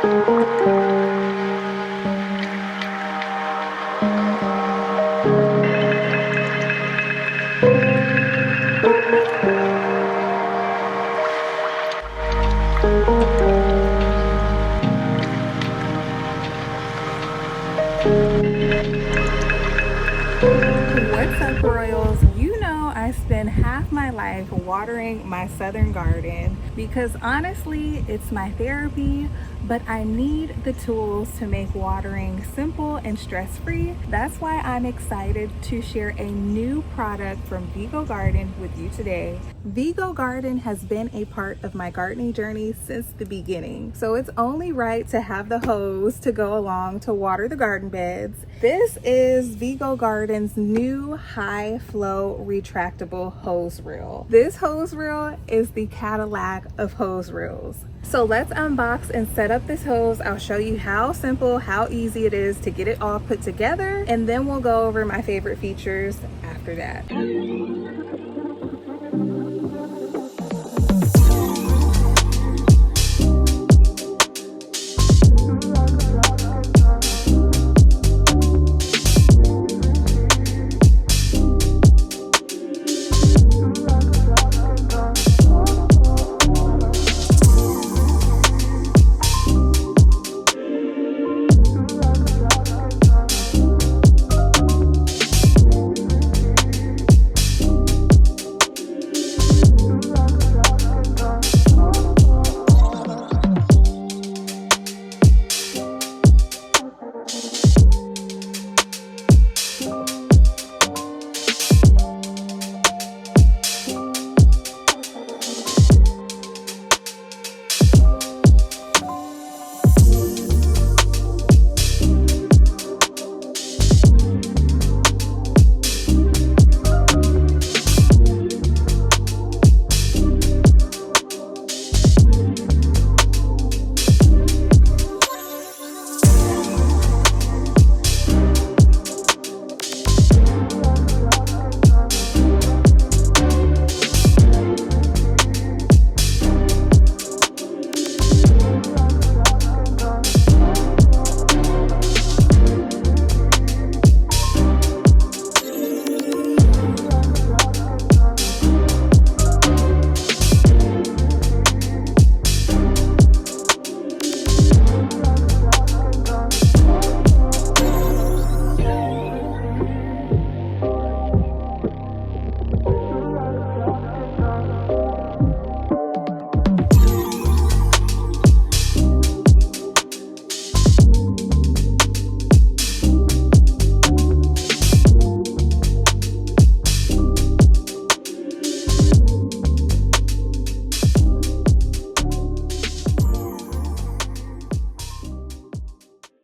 What's up, Royals? You know I spend half my life watering my southern garden because honestly, it's my therapy, but I need the tools to make watering simple and stress-free. That's why I'm excited to share a new product from Vego Garden with you today. Vego Garden has been a part of my gardening journey since the beginning, so it's only right to have the hose to go along to water the garden beds. This is Vego Garden's new high flow retractable hose reel. This hose reel is the Cadillac of hose reels. So let's unbox and set up this hose. I'll show you how simple, how easy it is to get it all put together, and then we'll go over my favorite features after that.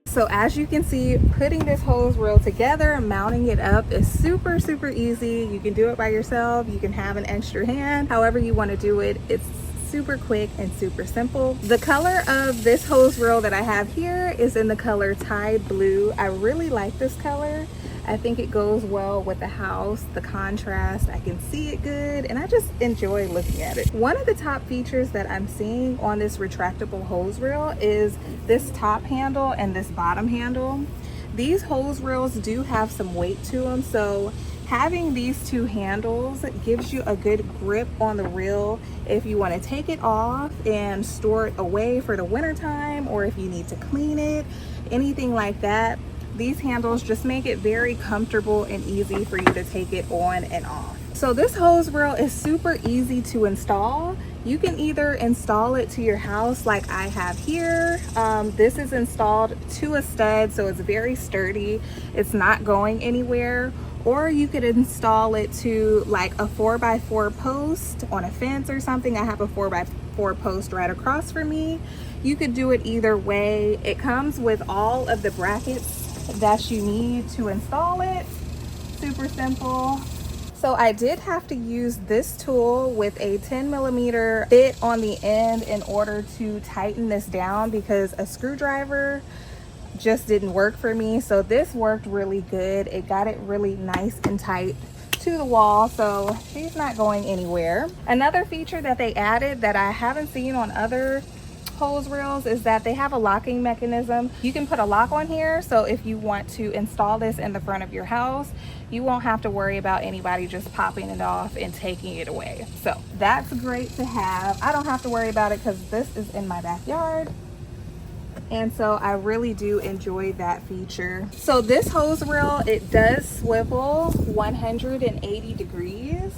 So as you can see, putting this hose reel together, mounting it up is super easy. You can do it by yourself. You can have an extra hand, however you want to do it. It's super quick and super simple. The color of this hose reel that I have here is in the color Tide Blue. I really like this color. I think it goes well with the house, the contrast, I can see it good, and I just enjoy looking at it. One of the top features that I'm seeing on this retractable hose reel is this top handle and this bottom handle. These hose reels do have some weight to them, so having these two handles gives you a good grip on the reel if you want to take it off and store it away for the winter time, or if you need to clean it, anything like that. These handles just make it very comfortable and easy for you to take it on and off. So this hose reel is super easy to install. You can either install it to your house like I have here. This is installed to a stud, so it's very sturdy. It's not going anywhere. Or you could install it to like a 4x4 post on a fence or something. I have a 4x4 post right across from me. You could do it either way. It comes with all of the brackets that you need to install it. Super simple. So I did have to use this tool with a 10mm bit on the end in order to tighten this down, because a screwdriver just didn't work for me. So this worked really good. It got it really nice and tight to the wall, so she's not going anywhere. Another feature that they added that I haven't seen on other hose reels is that they have a locking mechanism. You can put a lock on here, so if you want to install this in the front of your house, you won't have to worry about anybody just popping it off and taking it away. So that's great to have. I don't have to worry about it because this is in my backyard. And so I really do enjoy that feature. So this hose reel, it does swivel 180 degrees.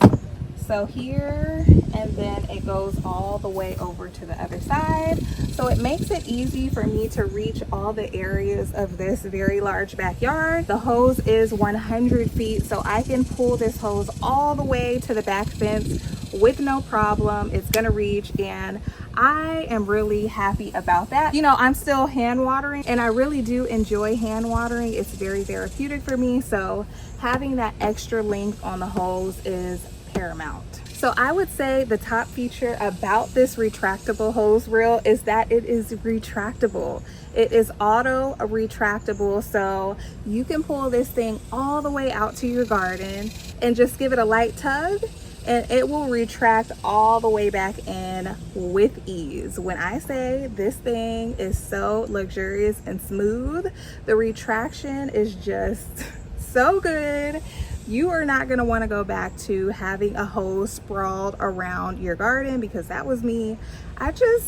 So here, and then it goes all the way over to the other side. So it makes it easy for me to reach all the areas of this very large backyard. The hose is 100 feet, so I can pull this hose all the way to the back fence with no problem. It's gonna reach, and I am really happy about that. You know, I'm still hand watering, and I really do enjoy hand watering. It's very therapeutic for me, so having that extra length on the hose is paramount. So I would say the top feature about this retractable hose reel is that it is retractable. It is auto retractable, so you can pull this thing all the way out to your garden and just give it a light tug, and it will retract all the way back in with ease. When I say this thing is so luxurious and smooth, the retraction is just so good. You are not gonna wanna go back to having a hose sprawled around your garden, because that was me. I just,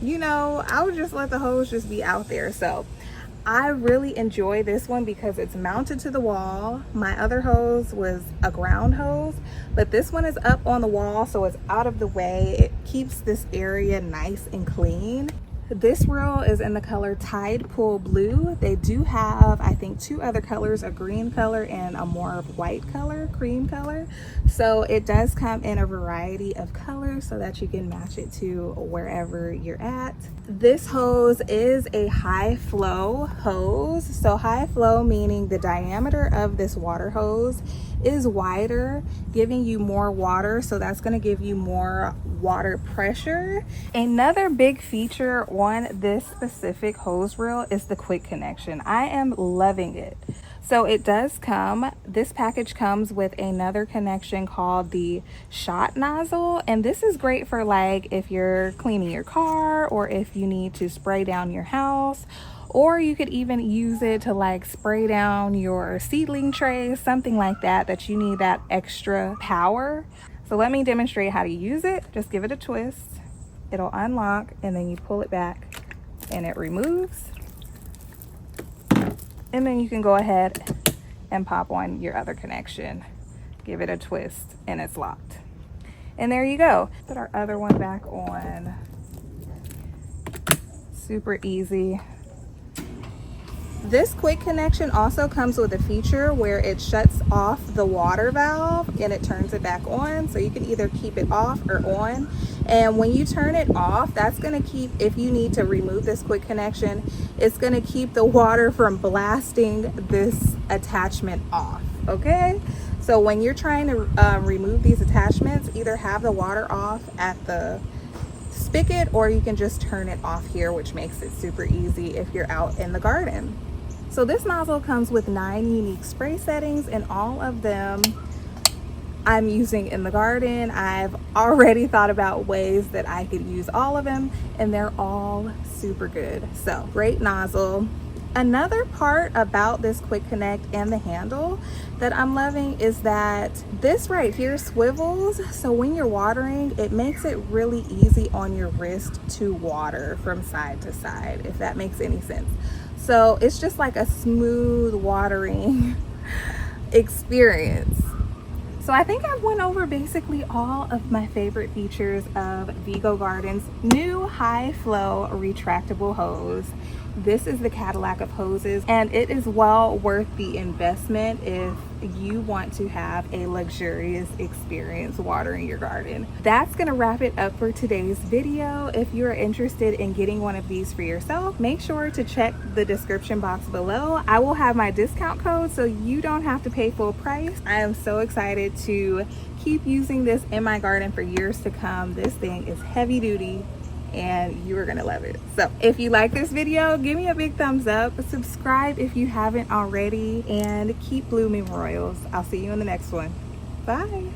you know, I would just let the hose just be out there. So I really enjoy this one because it's mounted to the wall. My other hose was a ground hose, but this one is up on the wall, so it's out of the way. It keeps this area nice and clean. This reel is in the color Tide Pool Blue. They do have, I think, 2 other colors, a green color and a more white color, cream color. So it does come in a variety of colors so that you can match it to wherever you're at. This hose is a high flow hose. So high flow meaning the diameter of this water hose is wider, giving you more water, so that's going to give you more water pressure. Another big feature on this specific hose reel is the quick connection. I am loving it. So it does come, this package comes with another connection called the shot nozzle, and this is great for like if you're cleaning your car or if you need to spray down your house, or you could even use it to like spray down your seedling trays, something like that, that you need that extra power. So let me demonstrate how to use it. Just give it a twist, it'll unlock, and then you pull it back and it removes. And then you can go ahead and pop on your other connection, give it a twist, and it's locked. And there you go. Put our other one back on. Super easy. This quick connection also comes with a feature where it shuts off the water valve and it turns it back on. So you can either keep it off or on. And when you turn it off, that's going to keep, if you need to remove this quick connection, it's going to keep the water from blasting this attachment off. Okay? So when you're trying to remove these attachments, either have the water off at the spigot, or you can just turn it off here, which makes it super easy if you're out in the garden. So this nozzle comes with 9 unique spray settings, and all of them I'm using in the garden. I've already thought about ways that I could use all of them, and they're all super good. So great nozzle. Another part about this quick connect and the handle that I'm loving is that this right here swivels, so when you're watering, it makes it really easy on your wrist to water from side to side, if that makes any sense. So it's just like a smooth watering experience. So I think I've went over basically all of my favorite features of Vego Gardens' new high flow retractable hose. This is the Cadillac of hoses, and it is well worth the investment if you want to have a luxurious experience watering your garden. That's gonna wrap it up for today's video. If you're interested in getting one of these for yourself, make sure to check the description box below. I will have my discount code so you don't have to pay full price. I am so excited to keep using this in my garden for years to come. This thing is heavy duty, and you are gonna love it. So if you like this video, give me a big thumbs up, subscribe if you haven't already, and keep blooming, royals. I'll see you in the next one. Bye.